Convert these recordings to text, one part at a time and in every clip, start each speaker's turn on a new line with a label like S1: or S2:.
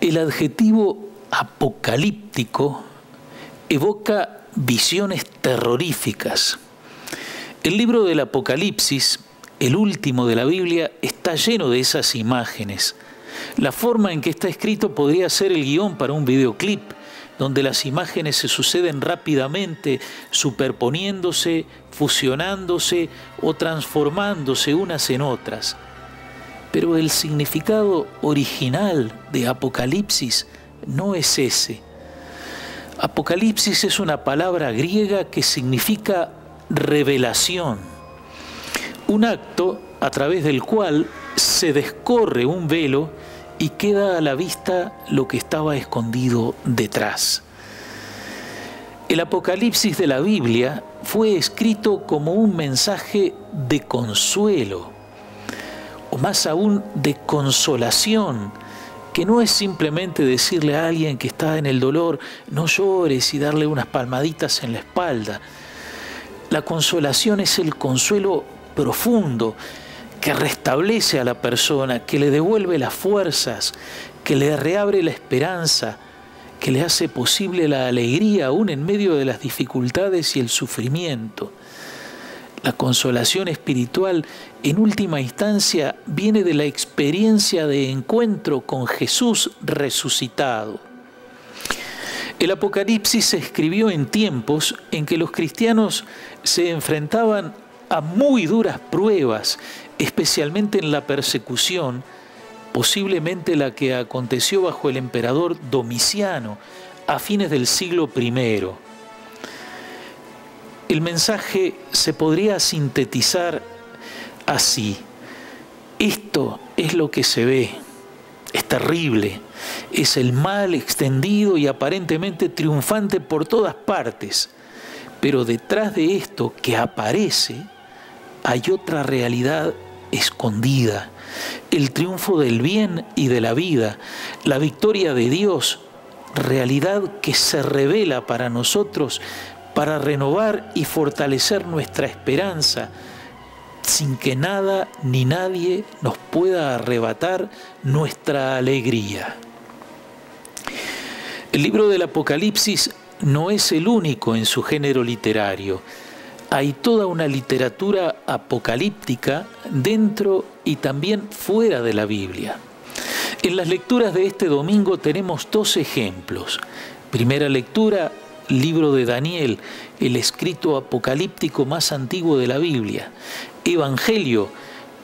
S1: El adjetivo apocalíptico evoca visiones terroríficas. El libro del Apocalipsis, el último de la Biblia, está lleno de esas imágenes. La forma en que está escrito podría ser el guión para un videoclip, donde las imágenes se suceden rápidamente, superponiéndose, fusionándose o transformándose unas en otras. Pero el significado original de Apocalipsis no es ese. Apocalipsis es una palabra griega que significa revelación, un acto a través del cual se descorre un velo y queda a la vista lo que estaba escondido detrás. El Apocalipsis de la Biblia fue escrito como un mensaje de consuelo, o más aún de consolación, que no es simplemente decirle a alguien que está en el dolor, no llores, y darle unas palmaditas en la espalda. La consolación es el consuelo profundo que restablece a la persona, que le devuelve las fuerzas, que le reabre la esperanza, que le hace posible la alegría aún en medio de las dificultades y el sufrimiento. La consolación espiritual, en última instancia, viene de la experiencia de encuentro con Jesús resucitado. El Apocalipsis se escribió en tiempos en que los cristianos se enfrentaban a muy duras pruebas, especialmente en la persecución, posiblemente la que aconteció bajo el emperador Domiciano a fines del siglo I. El mensaje se podría sintetizar así: esto es lo que se ve, es terrible, es el mal extendido y aparentemente triunfante por todas partes, pero detrás de esto que aparece hay otra realidad escondida, el triunfo del bien y de la vida, la victoria de Dios, realidad que se revela para nosotros para renovar y fortalecer nuestra esperanza, sin que nada ni nadie nos pueda arrebatar nuestra alegría. El libro del Apocalipsis no es el único en su género literario. Hay toda una literatura apocalíptica dentro y también fuera de la Biblia. En las lecturas de este domingo tenemos dos ejemplos. Primera lectura, libro de Daniel, el escrito apocalíptico más antiguo de la Biblia. Evangelio,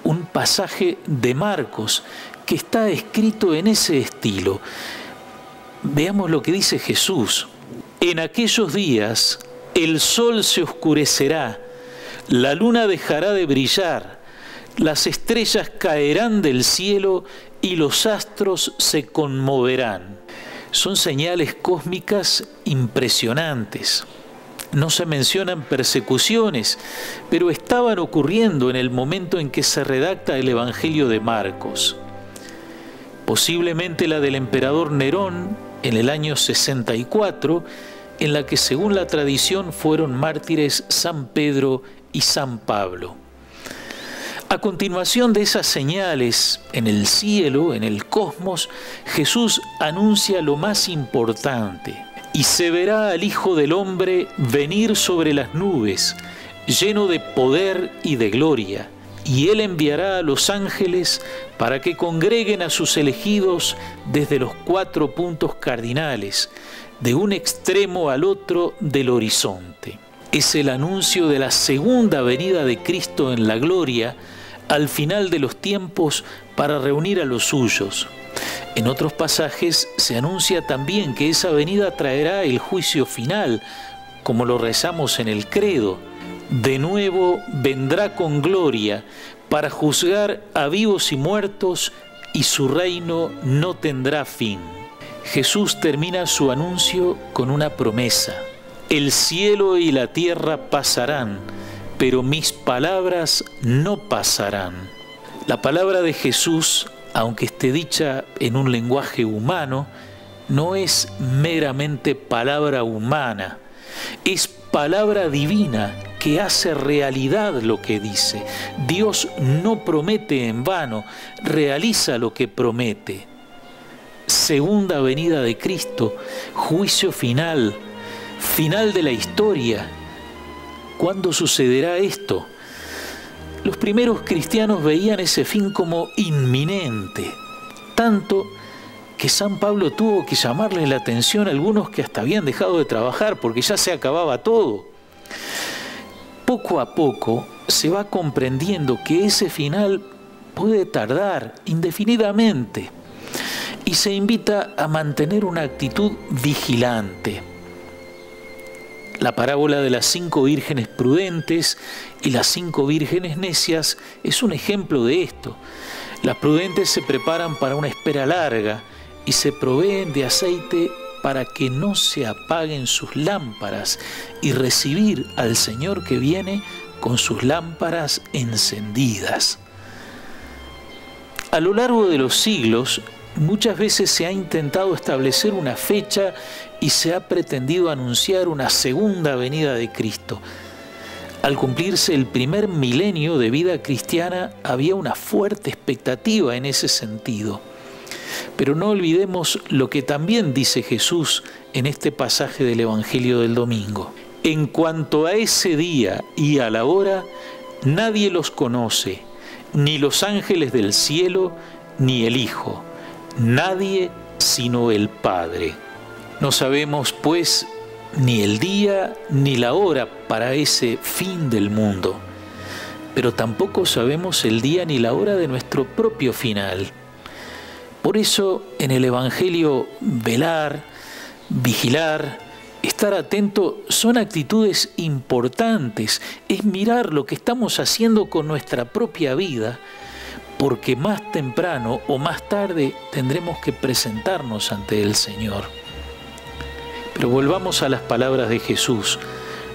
S1: un pasaje de Marcos que está escrito en ese estilo. Veamos lo que dice Jesús. En aquellos días el sol se oscurecerá, la luna dejará de brillar, las estrellas caerán del cielo y los astros se conmoverán. Son señales cósmicas impresionantes. No se mencionan persecuciones, pero estaban ocurriendo en el momento en que se redacta el Evangelio de Marcos. Posiblemente la del emperador Nerón en el año 64, en la que según la tradición fueron mártires San Pedro y San Pablo. A continuación de esas señales en el cielo, en el cosmos, Jesús anuncia lo más importante: y se verá al Hijo del Hombre venir sobre las nubes, lleno de poder y de gloria, y Él enviará a los ángeles para que congreguen a sus elegidos desde los 4 puntos cardinales, de un extremo al otro del horizonte. Es el anuncio de la segunda venida de Cristo en la gloria, al final de los tiempos, para reunir a los suyos. En otros pasajes se anuncia también que esa venida traerá el juicio final, como lo rezamos en el credo. De nuevo vendrá con gloria para juzgar a vivos y muertos, y su reino no tendrá fin. Jesús termina su anuncio con una promesa: el cielo y la tierra pasarán, pero mis palabras no pasarán. La palabra de Jesús, aunque esté dicha en un lenguaje humano, no es meramente palabra humana, es palabra divina que hace realidad lo que dice. Dios no promete en vano, realiza lo que promete. segunda venida de Cristo, juicio final, final de la historia. ¿Cuándo sucederá esto? Los primeros cristianos veían ese fin como inminente, tanto que San Pablo tuvo que llamarles la atención a algunos que hasta habían dejado de trabajar porque ya se acababa todo. Poco a poco se va comprendiendo que ese final puede tardar indefinidamente y se invita a mantener una actitud vigilante. La parábola de las 5 vírgenes prudentes y las 5 vírgenes necias es un ejemplo de esto. Las prudentes se preparan para una espera larga y se proveen de aceite para que no se apaguen sus lámparas y recibir al Señor que viene con sus lámparas encendidas. A lo largo de los siglos, muchas veces se ha intentado establecer una fecha y se ha pretendido anunciar una segunda venida de Cristo. Al cumplirse el primer milenio de vida cristiana, había una fuerte expectativa en ese sentido. Pero no olvidemos lo que también dice Jesús en este pasaje del Evangelio del domingo. En cuanto a ese día y a la hora, nadie los conoce, ni los ángeles del cielo, ni el Hijo, nadie sino el Padre. No sabemos, pues, ni el día ni la hora para ese fin del mundo, pero tampoco sabemos el día ni la hora de nuestro propio final. Por eso, en el Evangelio, velar, vigilar, estar atento son actitudes importantes. Es mirar lo que estamos haciendo con nuestra propia vida, porque más temprano o más tarde tendremos que presentarnos ante el Señor. Pero volvamos a las palabras de Jesús.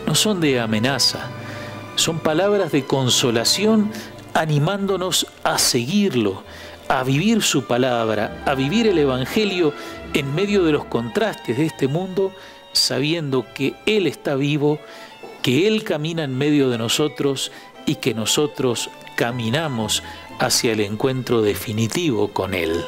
S1: No son de amenaza, son palabras de consolación animándonos a seguirlo, a vivir su palabra, a vivir el Evangelio en medio de los contrastes de este mundo, sabiendo que Él está vivo, que Él camina en medio de nosotros y que nosotros caminamos hacia el encuentro definitivo con Él.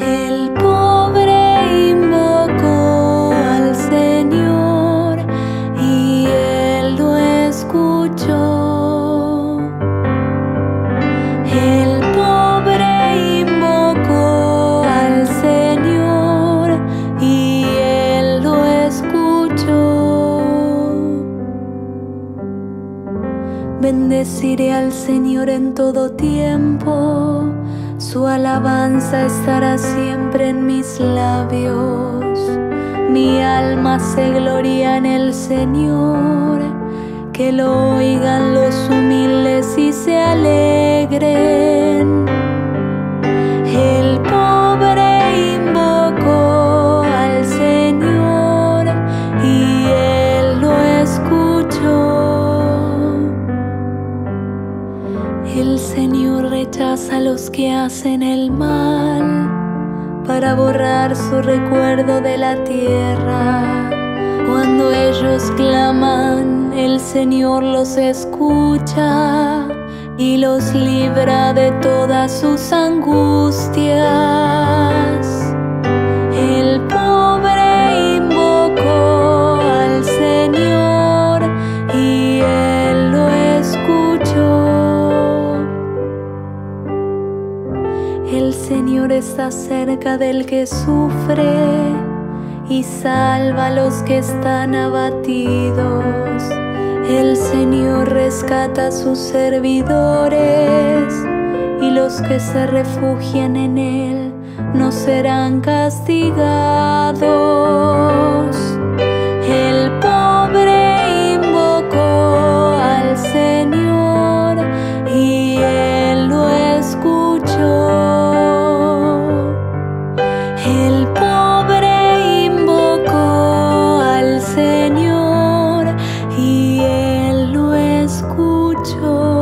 S2: El pobre invocó al Señor y Él lo escuchó. El pobre invocó al Señor y Él lo escuchó. Bendeciré al Señor en todo tiempo. Su alabanza estará siempre en mis labios. Mi alma se gloria en el Señor. Que lo oigan los humildes y se alegren. El pobre invocó al Señor y Él lo escuchó. El Señor rechaza a los que hacen el mal para borrar su recuerdo de la tierra. Cuando ellos claman, el Señor los escucha y los libra de todas sus angustias. El pobre invocó al Señor y Él lo escuchó. El Señor está cerca del que sufre y salva a los que están abatidos. El Señor rescata a sus servidores y los que se refugian en Él no serán castigados. El pobre invocó al Señor y Él lo escuchó. El pobre invocó al Señor y Él lo escuchó.